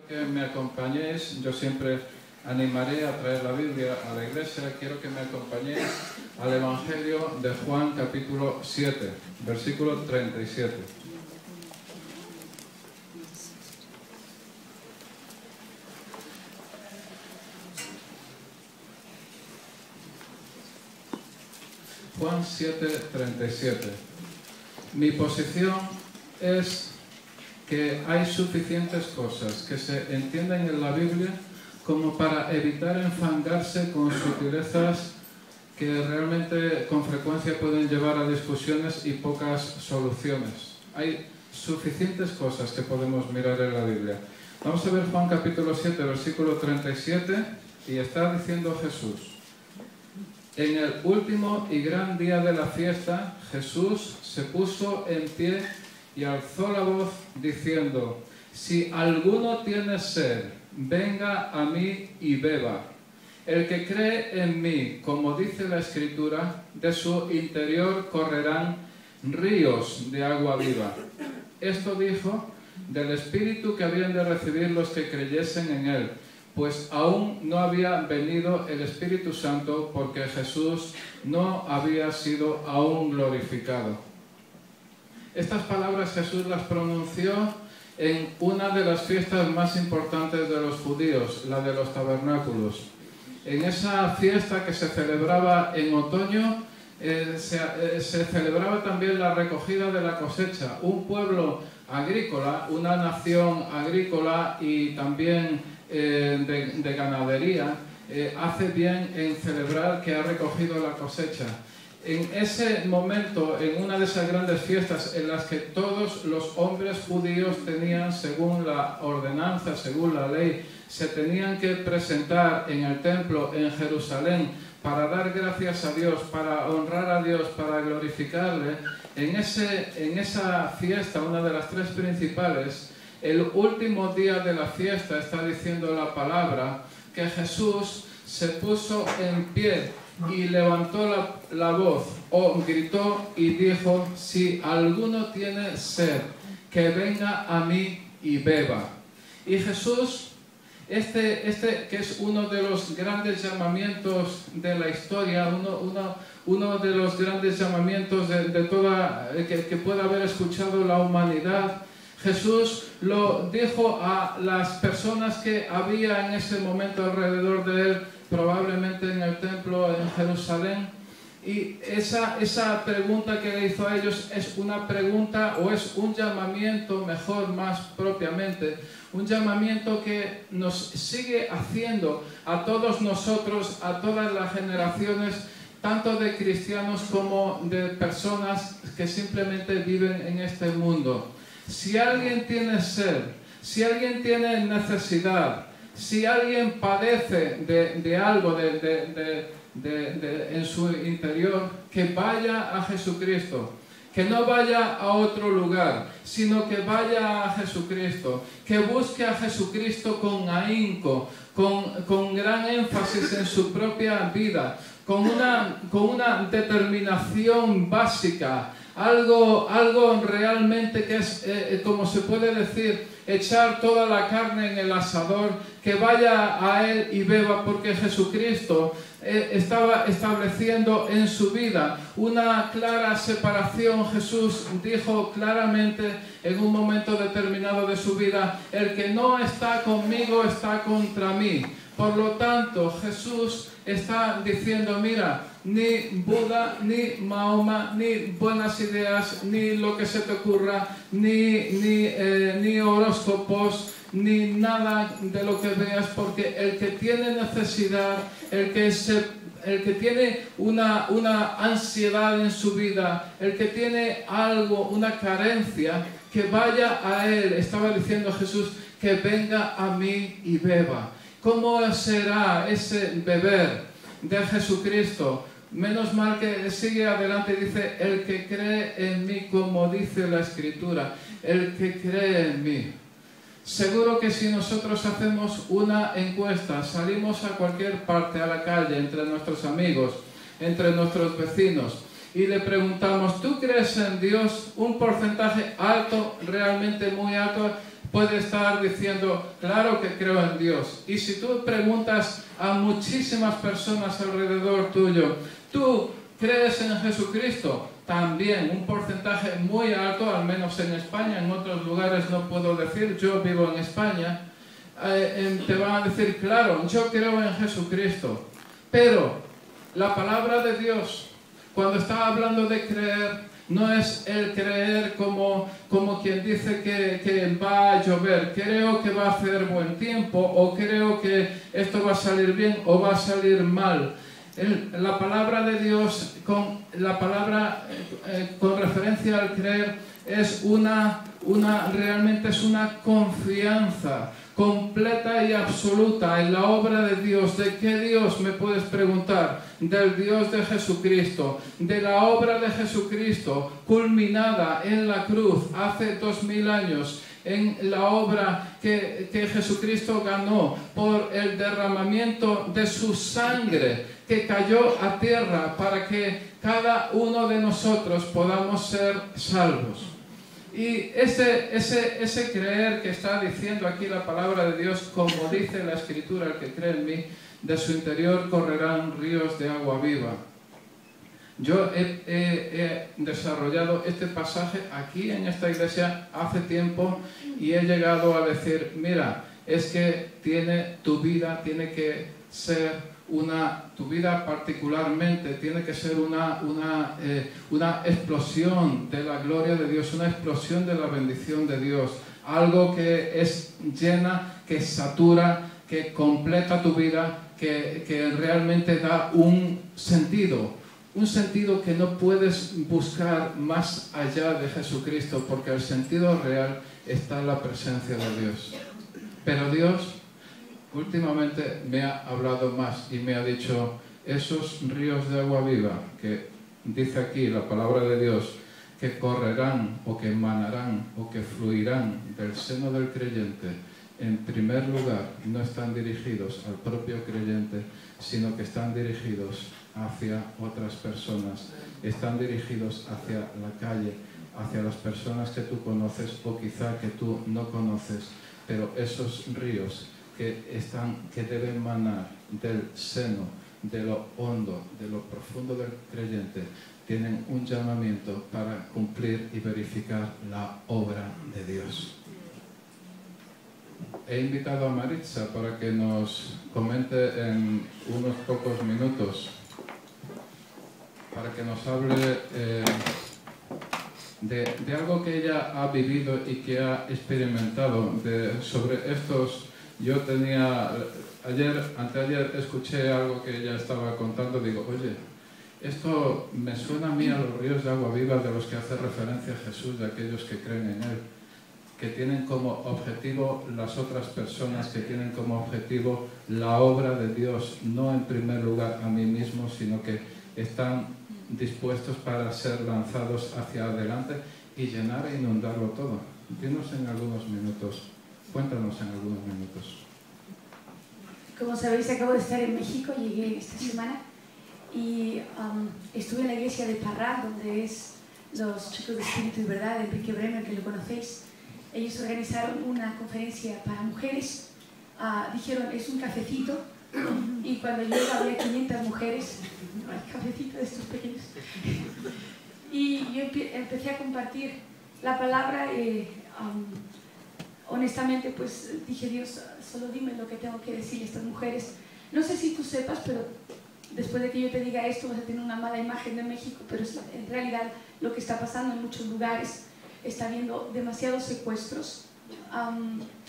Que me acompañéis, yo siempre animaré a traer la Biblia a la iglesia. Quiero que me acompañéis al Evangelio de Juan capítulo 7, versículo 37. Juan 7, 37. Mi posición es que hay suficientes cosas que se entienden en la Biblia como para evitar enfangarse con sutilezas que realmente con frecuencia pueden llevar a discusiones y pocas soluciones. Hay suficientes cosas que podemos mirar en la Biblia. Vamos a ver Juan capítulo 7, versículo 37, y está diciendo Jesús: en el último y gran día de la fiesta, Jesús se puso en pie y alzó la voz diciendo: si alguno tiene sed, venga a mí y beba. El que cree en mí, como dice la Escritura, de su interior correrán ríos de agua viva. Esto dijo del Espíritu que habían de recibir los que creyesen en él, pues aún no había venido el Espíritu Santo, porque Jesús no había sido aún glorificado. Estas palabras Jesús las pronunció en una de las fiestas más importantes de los judíos, la de los tabernáculos. En esa fiesta que se celebraba en otoño, se celebraba también la recogida de la cosecha. Un pueblo agrícola, una nación agrícola y también de ganadería, hace bien en celebrar que ha recogido la cosecha. En ese momento, en una de esas grandes fiestas en las que todos los hombres judíos tenían, según la ordenanza, según la ley, se tenían que presentar en el templo en Jerusalén para dar gracias a Dios, para honrar a Dios, para glorificarle, en esa fiesta, una de las tres principales, el último día de la fiesta, está diciendo la palabra, que Jesús se puso en pie y levantó la voz, o gritó y dijo: si alguno tiene sed, que venga a mí y beba. Y Jesús, que es uno de los grandes llamamientos de la historia, uno de los grandes llamamientos de toda que pueda haber escuchado la humanidad, Jesús lo dijo a las personas que había en ese momento alrededor de él, probablemente en el templo en Jerusalén, y esa pregunta que le hizo a ellos es una pregunta, o es un llamamiento, mejor, más propiamente, un llamamiento que nos sigue haciendo a todos nosotros, a todas las generaciones, tanto de cristianos como de personas que simplemente viven en este mundo. Si alguien tiene sed, si alguien tiene necesidad, si alguien padece de algo en su interior, que vaya a Jesucristo, que no vaya a otro lugar, sino que vaya a Jesucristo, que busque a Jesucristo con ahínco, con gran énfasis en su propia vida, con una determinación básica, algo realmente que es, como se puede decir, echar toda la carne en el asador, que vaya a Él y beba, porque Jesucristo estaba estableciendo en su vida una clara separación. Jesús dijo claramente en un momento determinado de su vida: el que no está conmigo está contra mí. Por lo tanto, Jesús está diciendo: mira, ni Buda, ni Mahoma, ni buenas ideas, ni lo que se te ocurra, ni horóscopos, ni nada de lo que veas, porque el que tiene necesidad, el que tiene una ansiedad en su vida, el que tiene algo, una carencia, que vaya a Él. Estaba diciendo Jesús: que venga a mí y beba. ¿Cómo será ese beber de Jesucristo? Menos mal que sigue adelante y dice: el que cree en mí, como dice la Escritura, el que cree en mí. Seguro que si nosotros hacemos una encuesta, salimos a cualquier parte, a la calle, entre nuestros amigos, entre nuestros vecinos, y le preguntamos: ¿tú crees en Dios? Un porcentaje alto, realmente muy alto, puede estar diciendo, claro que creo en Dios. Y si tú preguntas a muchísimas personas alrededor tuyo, ¿tú crees en Jesucristo? También un porcentaje muy alto, al menos en España, en otros lugares no puedo decir, yo vivo en España, te van a decir, claro, yo creo en Jesucristo. Pero la palabra de Dios, cuando está hablando de creer, no es el creer como quien dice que va a llover, creo que va a hacer buen tiempo, o creo que esto va a salir bien o va a salir mal. La palabra de Dios, con referencia al creer, es realmente es una confianza completa y absoluta en la obra de Dios. ¿De qué Dios me puedes preguntar? Del Dios de Jesucristo, de la obra de Jesucristo culminada en la cruz hace 2000 años, en la obra que Jesucristo ganó por el derramamiento de su sangre que cayó a tierra para que cada uno de nosotros podamos ser salvos. Y ese creer que está diciendo aquí la palabra de Dios, como dice la Escritura, el que cree en mí, de su interior correrán ríos de agua viva. Yo he desarrollado este pasaje aquí en esta iglesia hace tiempo y he llegado a decir, mira, es que tu vida tiene que ser tu vida particularmente tiene que ser una explosión de la gloria de Dios, una explosión de la bendición de Dios, algo que es llena, que satura, que completa tu vida, que realmente da un sentido que no puedes buscar más allá de Jesucristo, porque el sentido real está en la presencia de Dios. Pero Dios últimamente me ha hablado más y me ha dicho, esos ríos de agua viva que dice aquí la palabra de Dios, que correrán o que emanarán o que fluirán del seno del creyente, en primer lugar no están dirigidos al propio creyente, sino que están dirigidos hacia otras personas, están dirigidos hacia la calle, hacia las personas que tú conoces o quizá que tú no conoces, pero esos ríos que deben manar del seno, de lo hondo, de lo profundo del creyente, tienen un llamamiento para cumplir y verificar la obra de Dios. He invitado a Maritza para que nos comente en unos pocos minutos, para que nos hable de algo que ella ha vivido y que ha experimentado sobre estos. Yo anteayer escuché algo que ella estaba contando, digo, oye, esto me suena a mí a los ríos de agua viva de los que hace referencia Jesús, de aquellos que creen en Él, que tienen como objetivo las otras personas, que tienen como objetivo la obra de Dios, no en primer lugar a mí mismo, sino que están dispuestos para ser lanzados hacia adelante y llenar e inundarlo todo. Dinos en algunos minutos. Cuéntanos en algunos minutos. Como sabéis, acabo de estar en México, llegué esta semana y estuve en la iglesia de Parral, donde es los chicos de Espíritu y Verdad, Enrique Bremer, que lo conocéis. Ellos organizaron una conferencia para mujeres, dijeron, es un cafecito, y cuando llegué había 500 mujeres, el cafecito de estos pequeños. Y yo empecé a compartir la palabra. Honestamente, pues dije, Dios, solo dime lo que tengo que decirle a estas mujeres. No sé si tú sepas, pero después de que yo te diga esto vas a tener una mala imagen de México, pero es en realidad lo que está pasando en muchos lugares. Está habiendo demasiados secuestros,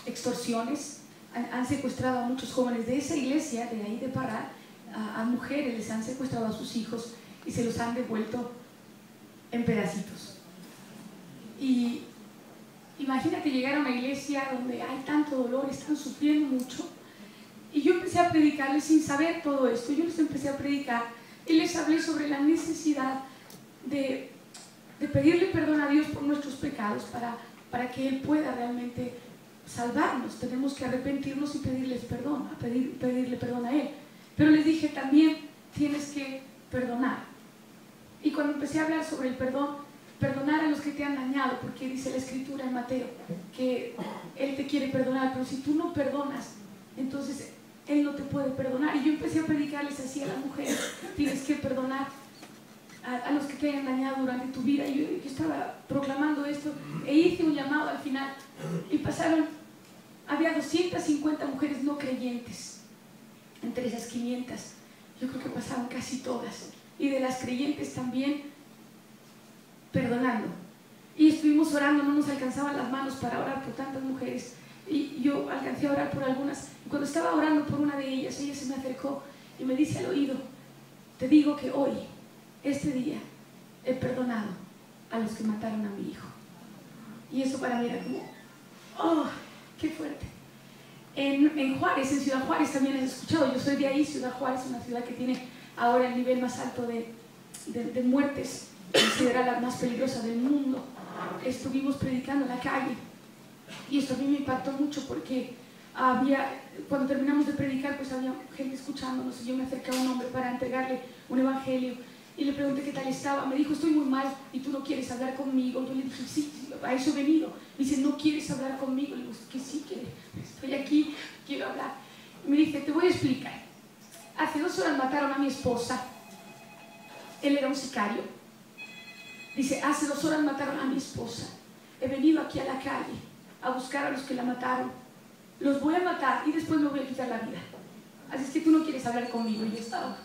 extorsiones. Han secuestrado a muchos jóvenes de esa iglesia, de ahí de Parral, a mujeres, les han secuestrado a sus hijos y se los han devuelto en pedacitos. Y imagínate llegar a una iglesia donde hay tanto dolor, están sufriendo mucho. Y yo empecé a predicarles sin saber todo esto. Yo les empecé a predicar y les hablé sobre la necesidad de pedirle perdón a Dios por nuestros pecados para que Él pueda realmente salvarnos. Tenemos que arrepentirnos y pedirles perdón, pedirle perdón a Él. Pero les dije también, tienes que perdonar. Y cuando empecé a hablar sobre el perdón, perdonar a los que te han dañado, porque dice la escritura en Mateo que Él te quiere perdonar, pero si tú no perdonas, entonces Él no te puede perdonar. Y yo empecé a predicarles así a las mujeres: tienes que perdonar a los que te hayan dañado durante tu vida. Y yo estaba proclamando esto e hice un llamado al final, y había 250 mujeres no creyentes entre esas 500. Yo creo que pasaron casi todas, y de las creyentes también, perdonando. Y estuvimos orando, no nos alcanzaban las manos para orar por tantas mujeres, y yo alcancé a orar por algunas. Y cuando estaba orando por una de ellas, ella se me acercó y me dice al oído: te digo que hoy, este día, he perdonado a los que mataron a mi hijo. Y eso para mí era como, oh, qué fuerte. En Juárez, en Ciudad Juárez también he escuchado, yo soy de ahí. Ciudad Juárez es una ciudad que tiene ahora el nivel más alto de muertes, considerada la más peligrosa del mundo. Estuvimos predicando en la calle, y esto a mí me impactó mucho, porque cuando terminamos de predicar, pues había gente escuchándonos, y yo me acerqué a un hombre para entregarle un evangelio, y le pregunté qué tal estaba. Me dijo: estoy muy mal, y tú no quieres hablar conmigo. Yo le dije: sí, a eso he venido. Me dice: ¿no quieres hablar conmigo? Le digo: que sí, que estoy aquí, quiero hablar. Me dice: te voy a explicar. Hace 2 horas mataron a mi esposa. Él era un sicario. Dice: hace 2 horas mataron a mi esposa. He venido aquí a la calle a buscar a los que la mataron. Los voy a matar y después me voy a quitar la vida. Así es que tú no quieres hablar conmigo. Y yo estaba,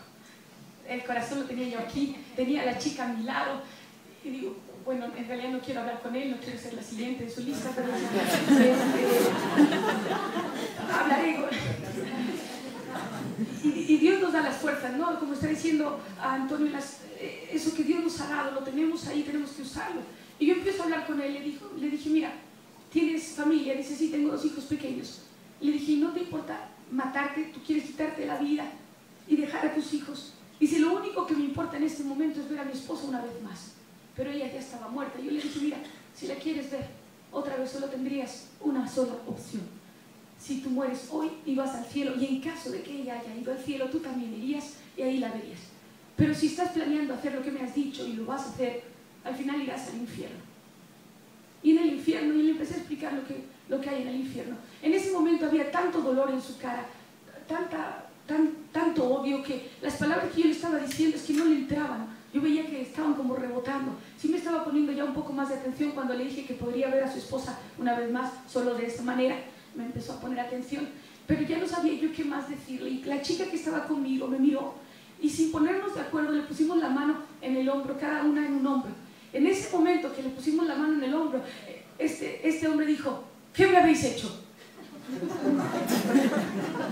el corazón lo tenía yo aquí, tenía a la chica a mi lado, y digo: bueno, en realidad no quiero hablar con él, no quiero ser la siguiente de su lista, pero hablaré. Y Dios nos da las fuerzas, ¿no? Como está diciendo a Antonio, eso que Dios nos ha dado, lo tenemos ahí, tenemos que usarlo. Y yo empiezo a hablar con él, le dije: mira, ¿tienes familia? Dice: sí, tengo 2 hijos pequeños. Le dije: ¿no te importa matarte? ¿Tú quieres quitarte la vida y dejar a tus hijos? Dice: lo único que me importa en este momento es ver a mi esposa una vez más, pero ella ya estaba muerta. Yo le dije: mira, si la quieres ver otra vez, solo tendrías una sola opción. Si tú mueres hoy y vas al cielo, y en caso de que ella haya ido al cielo, tú también irías y ahí la verías. Pero si estás planeando hacer lo que me has dicho y lo vas a hacer, al final irás al infierno. Y en el infierno, y le empecé a explicar lo que hay en el infierno. En ese momento había tanto dolor en su cara, tanto odio, que las palabras que yo le estaba diciendo es que no le entraban. Yo veía que estaban como rebotando. Sí me estaba poniendo ya un poco más de atención cuando le dije que podría ver a su esposa una vez más, solo de esta manera. Me empezó a poner atención, pero ya no sabía yo qué más decirle. Y la chica que estaba conmigo me miró, y sin ponernos de acuerdo le pusimos la mano en el hombro, cada una en un hombro. En ese momento que le pusimos la mano en el hombro, este hombre dijo: ¿qué me habéis hecho?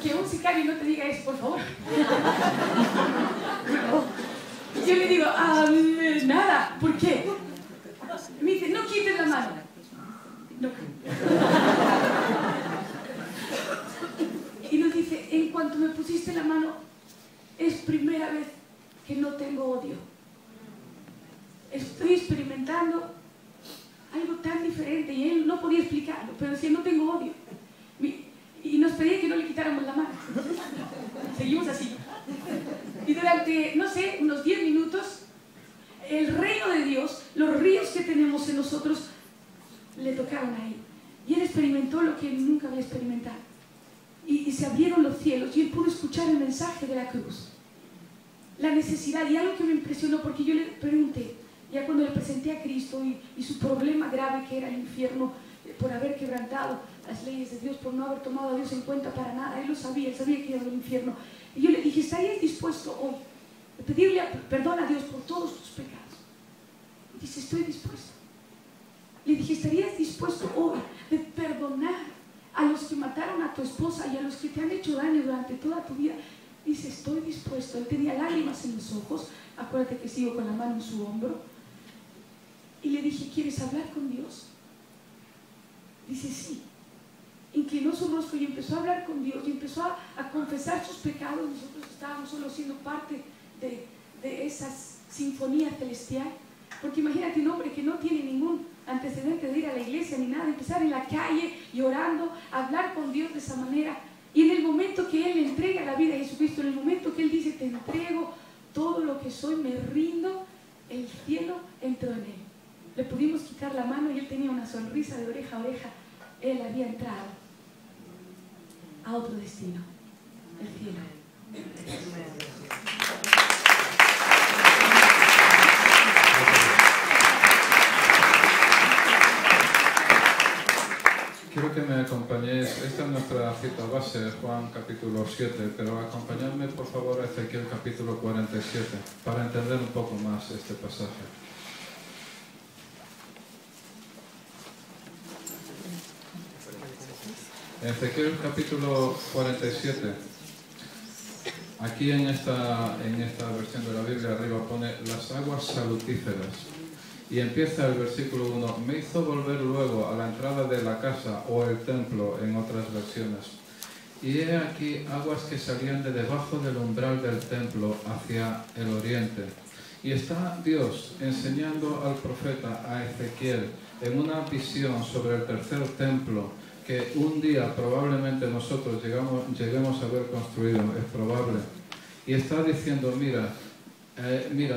Que un sicario no te diga eso, por favor. Yo le digo: nada. ¿Por qué? Me dice: no quites la mano. No. Y nos dice: en cuanto me pusiste la mano, es primera vez que no tengo odio. Estoy experimentando algo tan diferente. Y él no podía explicarlo, pero decía: no tengo odio. Y nos pedía que no le quitáramos la mano. Seguimos así. Y durante, no sé, unos 10 minutos, el reino de Dios, los ríos que tenemos en nosotros, le tocaron a él. Y él experimentó lo que él nunca había experimentado. Y se abrieron los cielos, y él pudo escuchar el mensaje de la cruz. La necesidad, y algo que me impresionó, porque yo le pregunté, ya cuando le presenté a Cristo y su problema grave que era el infierno, por haber quebrantado las leyes de Dios, por no haber tomado a Dios en cuenta para nada. Él lo sabía, él sabía que iba al infierno. Y yo le dije: ¿estarías dispuesto hoy a pedirle perdón a Dios por todos tus pecados? Y dice: estoy dispuesto. Le dije: ¿estarías dispuesto hoy de perdonar a los que mataron a tu esposa y a los que te han hecho daño durante toda tu vida? Dice: estoy dispuesto. Él tenía lágrimas en los ojos. Acuérdate que sigo con la mano en su hombro. Y le dije: ¿quieres hablar con Dios? Dice: sí. Inclinó su rostro y empezó a hablar con Dios, y empezó a confesar sus pecados. Nosotros estábamos solo siendo parte de esa sinfonía celestial. Porque imagínate un hombre que no tiene ningún antecedente de ir a la iglesia ni nada, empezar en la calle llorando, a hablar con Dios de esa manera. Y en el momento que él le entrega la vida a Jesucristo, en el momento que él dice: te entrego todo lo que soy, me rindo, el cielo entró en él. le pudimos quitar la mano y él tenía una sonrisa de oreja a oreja. Él había entrado a otro destino, el cielo. Quiero que me acompañéis, esta es nuestra cita base, Juan capítulo 7, pero acompañadme por favor a Ezequiel capítulo 47, para entender un poco más este pasaje. Ezequiel capítulo 47, aquí en esta versión de la Biblia arriba pone las aguas salutíferas. Y empieza el versículo 1, me hizo volver luego a la entrada de la casa o el templo en otras versiones. Y he aquí aguas que salían de debajo del umbral del templo hacia el oriente. Y está Dios enseñando al profeta, a Ezequiel, en una visión sobre el tercer templo, que un día probablemente nosotros lleguemos a ver construido, es probable. Y está diciendo, mira,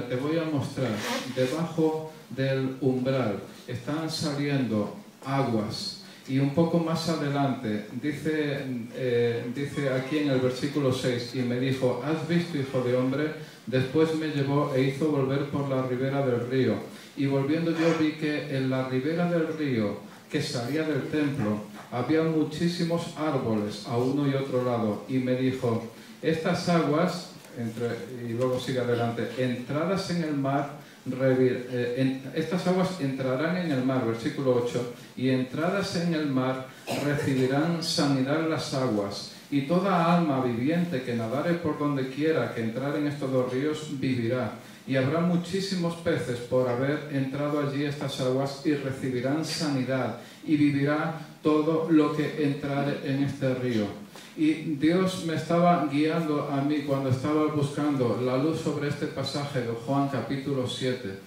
te voy a mostrar, debajo del umbral están saliendo aguas. Y un poco más adelante dice aquí en el versículo 6, y me dijo, ¿has visto, hijo de hombre? Después me llevó e hizo volver por la ribera del río. Y volviendo yo vi que en la ribera del río que salía del templo había muchísimos árboles a uno y otro lado. Y me dijo, estas aguas, y luego sigue adelante, entradas en el mar, estas aguas entrarán en el mar, versículo 8, y entradas en el mar recibirán sanidad las aguas, y toda alma viviente que nadare por donde quiera que entrar en estos dos ríos vivirá. Y habrá muchísimos peces por haber entrado allí estas aguas, y recibirán sanidad, y vivirá todo lo que entrare en este río. Y Dios me estaba guiando a mí cuando estaba buscando la luz sobre este pasaje de Juan capítulo 7,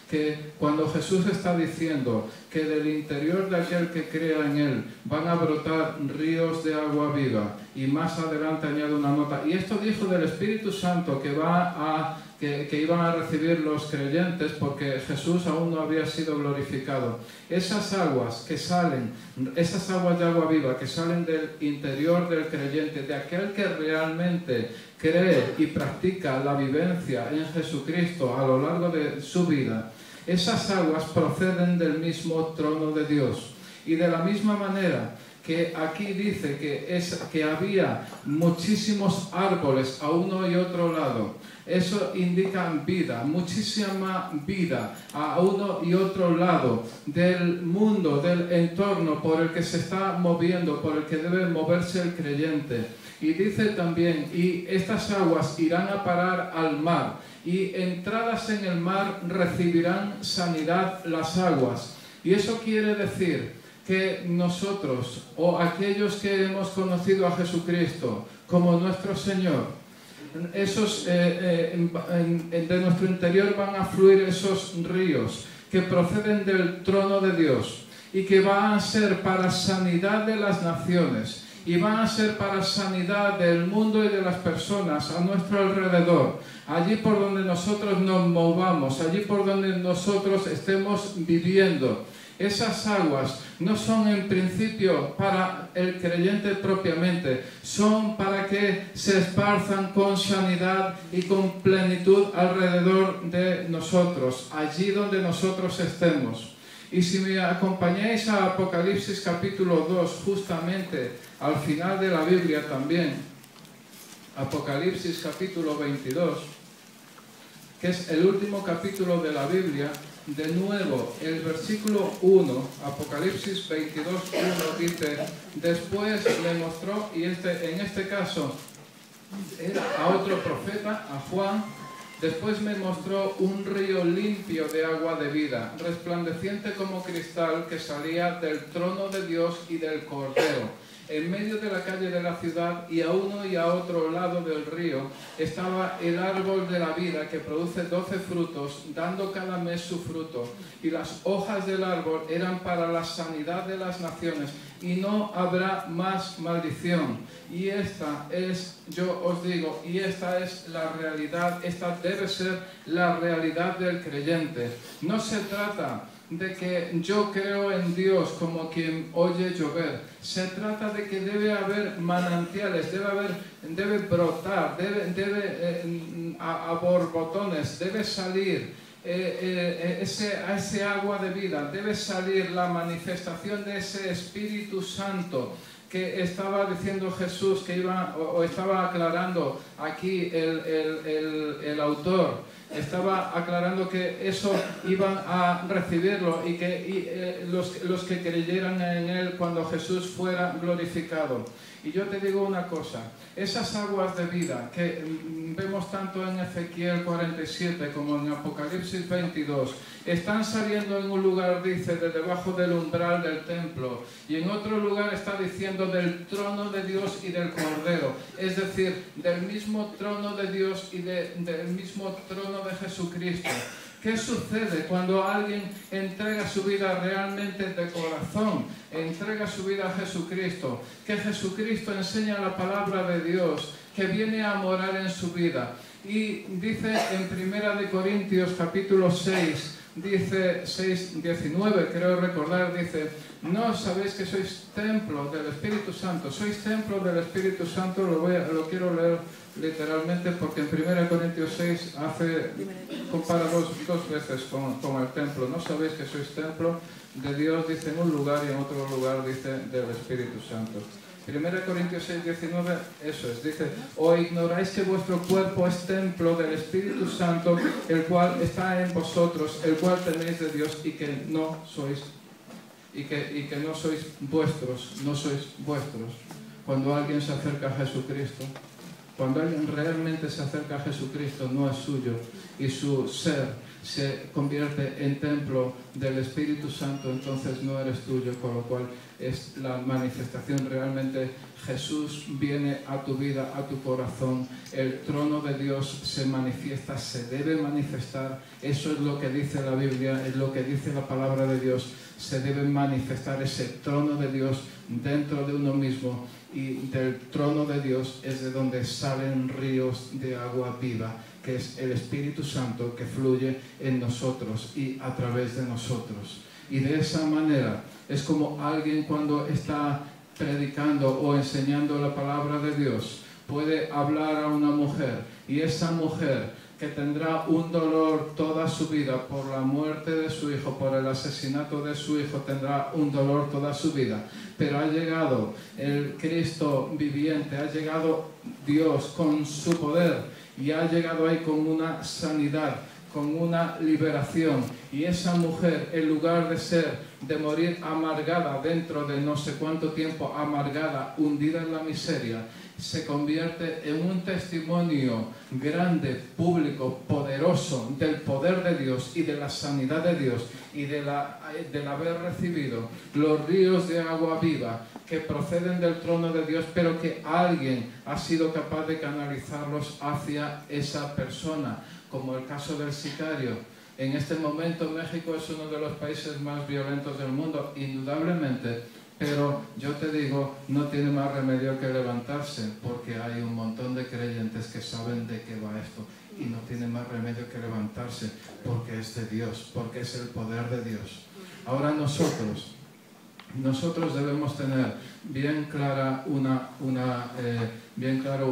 que cuando Jesús está diciendo que del interior de aquel que crea en Él van a brotar ríos de agua viva, y más adelante añade una nota, y esto dijo del Espíritu Santo que iban a recibir los creyentes porque Jesús aún no había sido glorificado. Esas aguas que salen, esas aguas de agua viva que salen del interior del creyente, de aquel que realmente cree y practica la vivencia en Jesucristo a lo largo de su vida, esas aguas proceden del mismo trono de Dios. Y de la misma manera que aquí dice que había muchísimos árboles a uno y otro lado, eso indica vida, muchísima vida a uno y otro lado del mundo, del entorno por el que se está moviendo, por el que debe moverse el creyente. Y dice también, y estas aguas irán a parar al mar, y entradas en el mar recibirán sanidad las aguas. Y eso quiere decir que nosotros, o aquellos que hemos conocido a Jesucristo como nuestro Señor, de nuestro interior van a fluir esos ríos que proceden del trono de Dios y que van a ser para sanidad de las naciones y van a ser para sanidad del mundo y de las personas a nuestro alrededor, allí por donde nosotros nos movamos, allí por donde nosotros estemos viviendo. Esas aguas no son en principio para el creyente propiamente, son para que se esparzan con sanidad y con plenitud alrededor de nosotros, allí donde nosotros estemos. Y si me acompañáis a Apocalipsis capítulo 2, justamente al final de la Biblia también, Apocalipsis capítulo 22, que es el último capítulo de la Biblia. De nuevo, el versículo 1, Apocalipsis 22, 1 dice, después le mostró, y en este caso era a otro profeta, a Juan, después me mostró un río limpio de agua de vida, resplandeciente como cristal, que salía del trono de Dios y del Cordero. En medio de la calle de la ciudad y a uno y a otro lado del río estaba el árbol de la vida que produce 12 frutos, dando cada mes su fruto. Y las hojas del árbol eran para la sanidad de las naciones, y no habrá más maldición. Y esta es, yo os digo, y esta es la realidad, esta debe ser la realidad del creyente. No se trata de que yo creo en Dios como quien oye llover. Se trata de que debe haber manantiales, debe brotar, a borbotones, debe salir ese agua de vida, debe salir la manifestación de ese Espíritu Santo que estaba diciendo Jesús, que iba, o estaba aclarando aquí el autor. Estaba aclarando que eso iban a recibirlo y que los que creyeran en él cuando Jesús fuera glorificado. Y yo te digo una cosa, esas aguas de vida que vemos tanto en Ezequiel 47 como en Apocalipsis 22, están saliendo en un lugar, dice, de debajo del umbral del templo, y en otro lugar está diciendo del trono de Dios y del Cordero, es decir, del mismo trono de Dios y del mismo trono de Jesucristo. ¿Qué sucede cuando alguien entrega su vida realmente de corazón? Entrega su vida a Jesucristo. Que Jesucristo enseña la palabra de Dios, que viene a morar en su vida. Y dice en 1 Corintios capítulo 6, dice 6:19, creo recordar, dice: ¿no sabéis que sois templo del Espíritu Santo? Sois templo del Espíritu Santo. Lo quiero leer literalmente, porque en 1 Corintios 6 compara dos veces con el templo. ¿No sabéis que sois templo de Dios? Dice en un lugar, y en otro lugar dice del Espíritu Santo. 1 Corintios 6:19, eso es, dice: ¿o ignoráis que vuestro cuerpo es templo del Espíritu Santo, el cual está en vosotros, el cual tenéis de Dios, y que no sois vuestros, no sois vuestros? Cuando alguien se acerca a Jesucristo, cuando alguien realmente se acerca a Jesucristo, no es suyo, y su ser se convierte en templo del Espíritu Santo, entonces no eres tuyo, con lo cual es la manifestación. Realmente Jesús viene a tu vida, a tu corazón, el trono de Dios se manifiesta, se debe manifestar. Eso es lo que dice la Biblia, es lo que dice la palabra de Dios. Se debe manifestar ese trono de Dios dentro de uno mismo, y del trono de Dios es de donde salen ríos de agua viva, que es el Espíritu Santo que fluye en nosotros y a través de nosotros. Y de esa manera es como alguien, cuando está predicando o enseñando la palabra de Dios, puede hablar a una mujer, y esa mujer, que tendrá un dolor toda su vida por la muerte de su hijo, por el asesinato de su hijo, tendrá un dolor toda su vida. Pero ha llegado el Cristo viviente, ha llegado Dios con su poder, y ha llegado ahí con una sanidad, con una liberación. Y esa mujer, en lugar de morir amargada dentro de no sé cuánto tiempo, amargada, hundida en la miseria, se convierte en un testimonio grande, público, poderoso del poder de Dios y de la sanidad de Dios, y del haber recibido los ríos de agua viva que proceden del trono de Dios, pero que alguien ha sido capaz de canalizarlos hacia esa persona, como el caso del sicario. En este momento México es uno de los países más violentos del mundo, indudablemente, pero yo te digo, no tiene más remedio que levantarse, porque hay un montón de creyentes que saben de qué va esto, y no tiene más remedio que levantarse, porque es de Dios, porque es el poder de Dios. Ahora nosotros debemos tener bien claro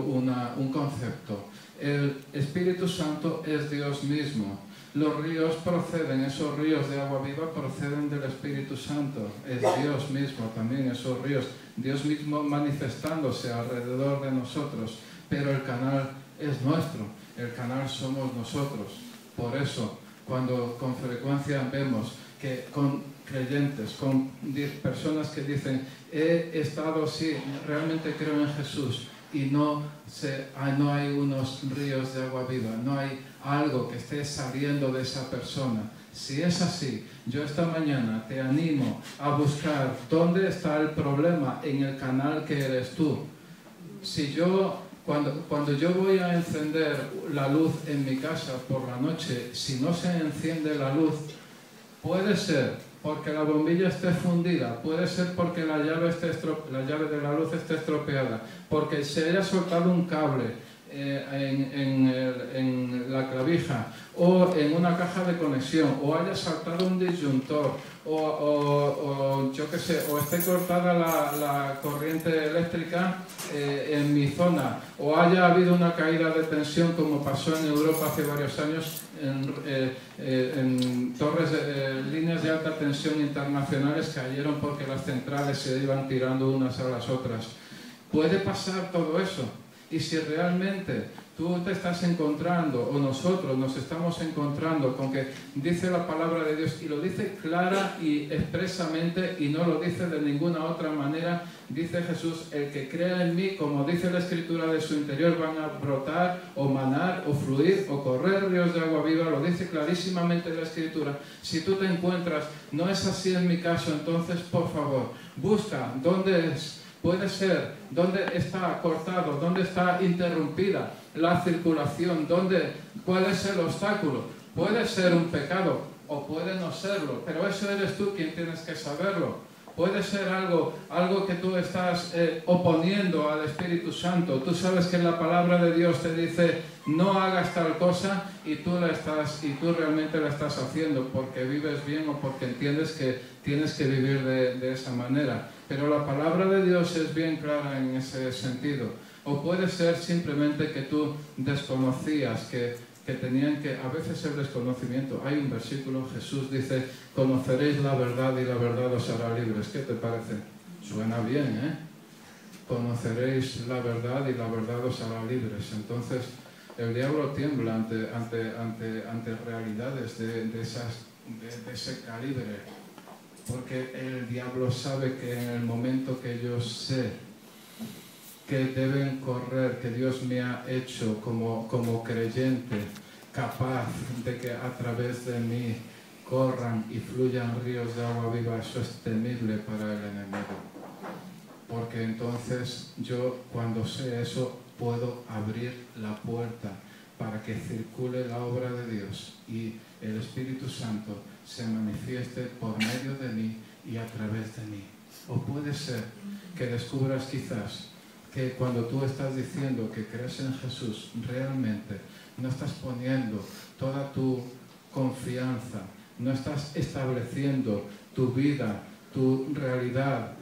un concepto. El Espíritu Santo es Dios mismo. Los ríos proceden, esos ríos de agua viva proceden del Espíritu Santo. Es Dios mismo también esos ríos. Dios mismo manifestándose alrededor de nosotros. Pero el canal es nuestro. El canal somos nosotros. Por eso, cuando con frecuencia vemos que con creyentes, con personas que dicen: he estado, sí, realmente creo en Jesús, y no hay unos ríos de agua viva, no hay algo que esté saliendo de esa persona. Si es así, yo esta mañana te animo a buscar dónde está el problema en el canal que eres tú. Si cuando yo voy a encender la luz en mi casa por la noche, si no se enciende la luz, puede ser porque la bombilla esté fundida, puede ser porque la llave de la luz esté estropeada, porque se haya soltado un cable en la clavija, o en una caja de conexión, o haya saltado un disyuntor, o yo qué sé, o esté cortada la corriente eléctrica en mi zona, o haya habido una caída de tensión como pasó en Europa hace varios años en líneas de alta tensión internacionales cayeron porque las centrales se iban tirando unas a las otras. Puede pasar todo eso. Y si realmente tú te estás encontrando, o nosotros nos estamos encontrando con que dice la palabra de Dios, y lo dice clara y expresamente, y no lo dice de ninguna otra manera, dice Jesús, el que crea en mí, como dice la Escritura, de su interior van a brotar, o manar, o fluir, o correr ríos de agua viva, lo dice clarísimamente la Escritura. Si tú te encuentras, no es así en mi caso, entonces, por favor, busca dónde es. Puede ser dónde está cortado, dónde está interrumpida la circulación, cuál es el obstáculo. Puede ser un pecado o puede no serlo, pero eso eres tú quien tienes que saberlo. Puede ser algo que tú estás oponiendo al Espíritu Santo. Tú sabes que en la palabra de Dios te dice no hagas tal cosa y tú realmente la estás haciendo porque vives bien o porque entiendes que tienes que vivir de esa manera. Pero la palabra de Dios es bien clara en ese sentido. O puede ser simplemente que tú desconocías, que tenían que, a veces el desconocimiento, hay un versículo, Jesús dice, conoceréis la verdad y la verdad os hará libres. ¿Qué te parece? Suena bien, ¿eh? Conoceréis la verdad y la verdad os hará libres. Entonces, el diablo tiembla ante realidades de ese calibre. Porque el diablo sabe que en el momento que yo sé que deben correr, que Dios me ha hecho como creyente, capaz de que a través de mí corran y fluyan ríos de agua viva, eso es temible para el enemigo. Porque entonces yo, cuando sé eso, puedo abrir la puerta para que circule la obra de Dios y el Espíritu Santo se manifieste por medio de mí y a través de mí. O puede ser que descubras quizás que cuando tú estás diciendo que crees en Jesús, realmente no estás poniendo toda tu confianza, no estás estableciendo tu vida, tu realidad,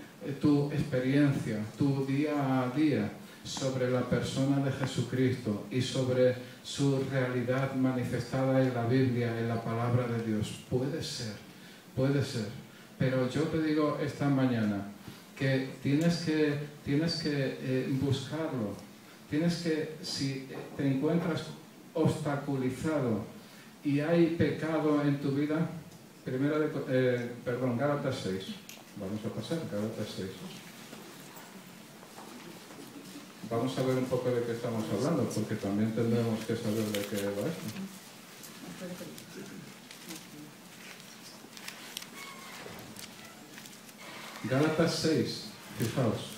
tu experiencia, tu día a día sobre la persona de Jesucristo y sobre su realidad manifestada en la Biblia, en la palabra de Dios. Puede ser, pero yo te digo esta mañana que tienes que buscarlo, si te encuentras obstaculizado y hay pecado en tu vida, Gálatas 6, vamos a pasar, Gálatas 6. Vamos a ver un poco de qué estamos hablando, porque también tendremos que saber de qué va esto. Gálatas 6, fijaos.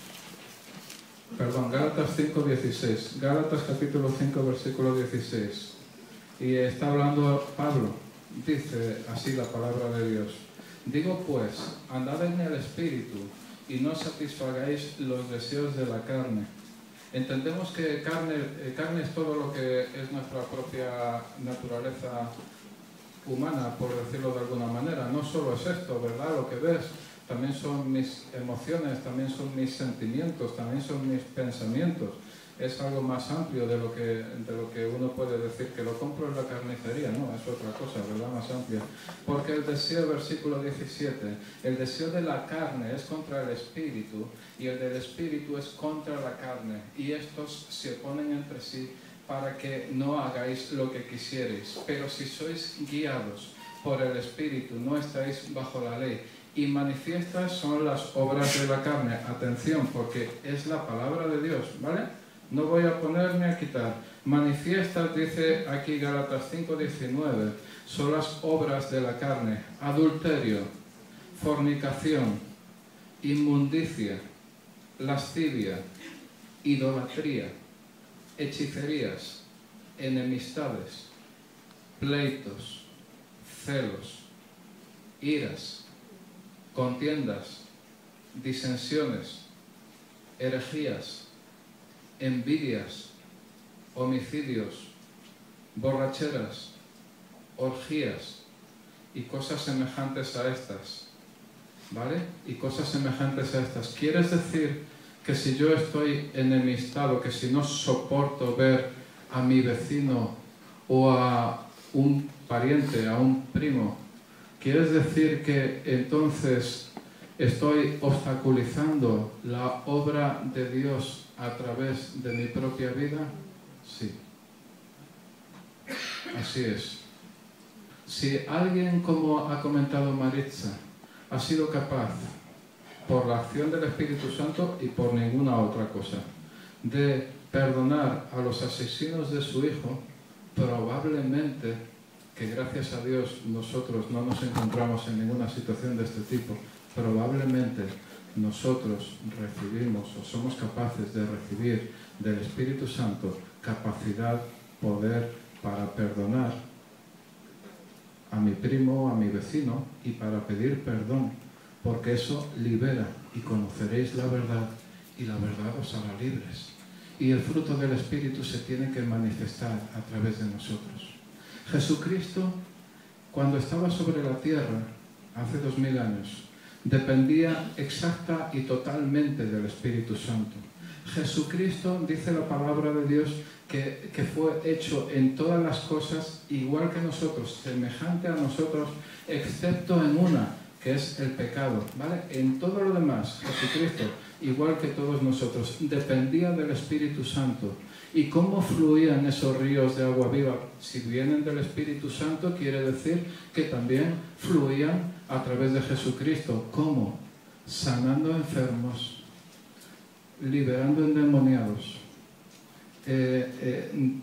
Gálatas 5, 16. Gálatas capítulo 5, versículo 16. Y está hablando Pablo. Dice así la palabra de Dios. Digo pues, andad en el Espíritu y no satisfagáis los deseos de la carne. Entendemos que carne es todo lo que es nuestra propia naturaleza humana, por decirlo de alguna manera. No solo es esto, ¿verdad? Lo que ves, también son mis emociones, también son mis sentimientos, también son mis pensamientos. Es algo más amplio de lo que uno puede decir que lo compro en la carnicería, no, es otra cosa, ¿verdad? Más amplia. Porque el deseo, versículo 17, el deseo de la carne es contra el espíritu y el del espíritu es contra la carne, y estos se oponen entre sí para que no hagáis lo que quisierais. Pero si sois guiados por el espíritu, no estáis bajo la ley. Y manifiestas son las obras de la carne. Atención, porque es la palabra de Dios, ¿vale? No voy a ponerme a quitar. Manifiestas, dice aquí Gálatas 5:19, son las obras de la carne: adulterio, fornicación, inmundicia, lascivia, idolatría, hechicerías, enemistades, pleitos, celos, iras, contiendas, disensiones, herejías, envidias, homicidios, borracheras, orgías y cosas semejantes a estas, ¿vale? Y cosas semejantes a estas. ¿Quieres decir que si yo estoy enemistado, que si no soporto ver a mi vecino o a un pariente, a un primo, quieres decir que entonces estoy obstaculizando la obra de Dios a través de mi propia vida? Sí. Así es. Si alguien, como ha comentado Maritza, ha sido capaz, por la acción del Espíritu Santo y por ninguna otra cosa, de perdonar a los asesinos de su hijo, probablemente, que gracias a Dios nosotros no nos encontramos en ninguna situación de este tipo, probablemente nosotros recibimos o somos capaces de recibir del Espíritu Santo capacidad, poder para perdonar a mi primo, a mi vecino, y para pedir perdón, porque eso libera, y conoceréis la verdad, y la verdad os hará libres. Y el fruto del Espíritu se tiene que manifestar a través de nosotros. Jesucristo, cuando estaba sobre la tierra, hace 2000 años, dependía exacta y totalmente del Espíritu Santo. Jesucristo, dice la palabra de Dios, que fue hecho en todas las cosas igual que nosotros, semejante a nosotros, excepto en una, que es el pecado, ¿vale? En todo lo demás, Jesucristo, igual que todos nosotros, dependía del Espíritu Santo. ¿Y cómo fluían esos ríos de agua viva? Si vienen del Espíritu Santo, quiere decir que también fluían a través de Jesucristo. ¿Cómo? Sanando enfermos, liberando endemoniados,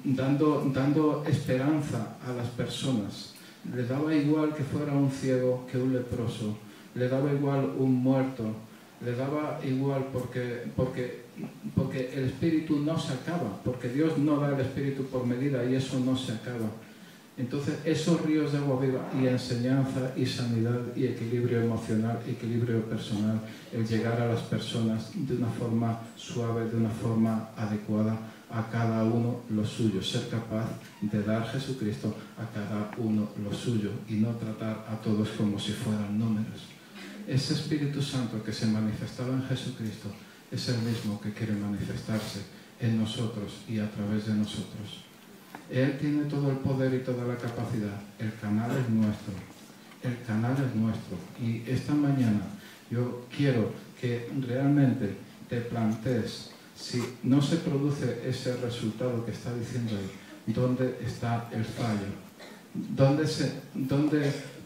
dando esperanza a las personas. Le daba igual que fuera un ciego que un leproso, le daba igual un muerto, le daba igual porque el Espíritu no se acaba, porque Dios no da el Espíritu por medida y eso no se acaba. Entonces esos ríos de agua viva y enseñanza y sanidad y equilibrio emocional, equilibrio personal, el llegar a las personas de una forma suave, de una forma adecuada, a cada uno lo suyo, ser capaz de dar Jesucristo a cada uno lo suyo y no tratar a todos como si fueran números. Ese Espíritu Santo que se manifestaba en Jesucristo es el mismo que quiere manifestarse en nosotros y a través de nosotros. Él tiene todo el poder y toda la capacidad. El canal es nuestro. El canal es nuestro. Y esta mañana yo quiero que realmente te plantees, si no se produce ese resultado que está diciendo ahí, ¿dónde está el fallo?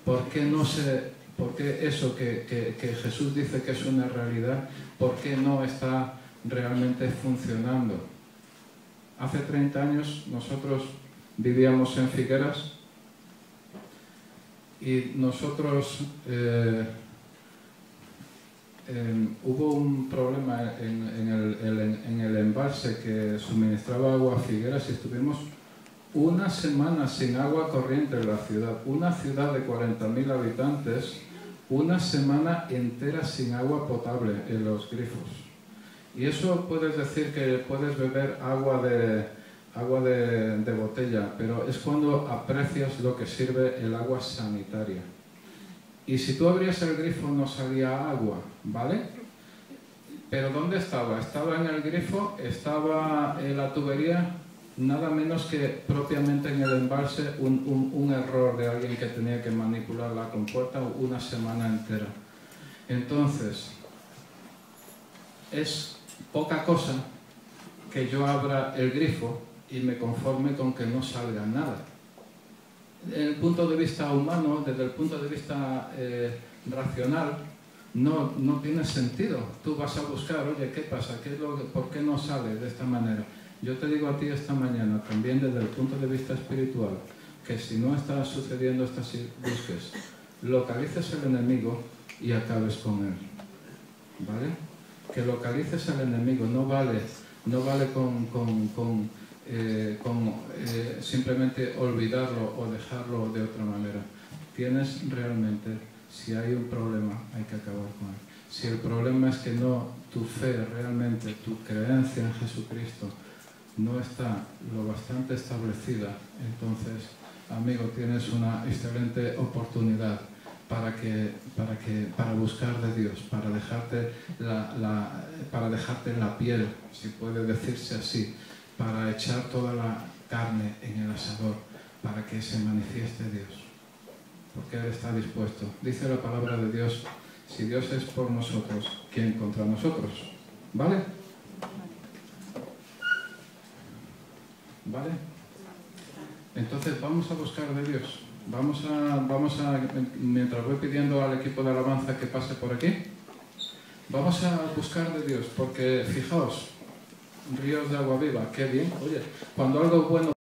¿Por qué eso que Jesús dice que es una realidad, por qué no está realmente funcionando? Hace 30 años nosotros vivíamos en Figueras y nosotros hubo un problema en el embalse que suministraba agua a Figueras y estuvimos una semana sin agua corriente en la ciudad. Una ciudad de 40.000 habitantes, una semana entera sin agua potable en los grifos. Y eso puedes decir que puedes beber agua de botella, pero es cuando aprecias lo que sirve el agua sanitaria. Y si tú abrías el grifo no salía agua, ¿vale? Pero ¿dónde estaba? Estaba en el grifo, estaba en la tubería, nada menos que propiamente en el embalse un error de alguien que tenía que manipular la compuerta una semana entera. Entonces, es poca cosa que yo abra el grifo y me conforme con que no salga nada. Desde el punto de vista humano, desde el punto de vista racional, no tiene sentido. Tú vas a buscar, oye, ¿qué pasa? ¿Por qué no sale de esta manera? Yo te digo a ti esta mañana, también desde el punto de vista espiritual, que si no está sucediendo estas búsquedas, localices el enemigo y acabes con él. ¿Vale? Que localices al enemigo, no vale con simplemente olvidarlo o dejarlo de otra manera. Tienes realmente, si hay un problema, hay que acabar con él. Si el problema es que no, tu fe realmente, tu creencia en Jesucristo no está lo bastante establecida, entonces, amigo, tienes una excelente oportunidad para buscar de Dios, para dejarte la piel, si puede decirse así, para echar toda la carne en el asador, para que se manifieste Dios, porque Él está dispuesto. Dice la palabra de Dios, si Dios es por nosotros, ¿quién contra nosotros? ¿Vale? ¿Vale? Entonces vamos a buscar de Dios. Vamos a, mientras voy pidiendo al equipo de alabanza que pase por aquí, vamos a buscar de Dios, porque fijaos, ríos de agua viva, qué bien. Oye, cuando algo bueno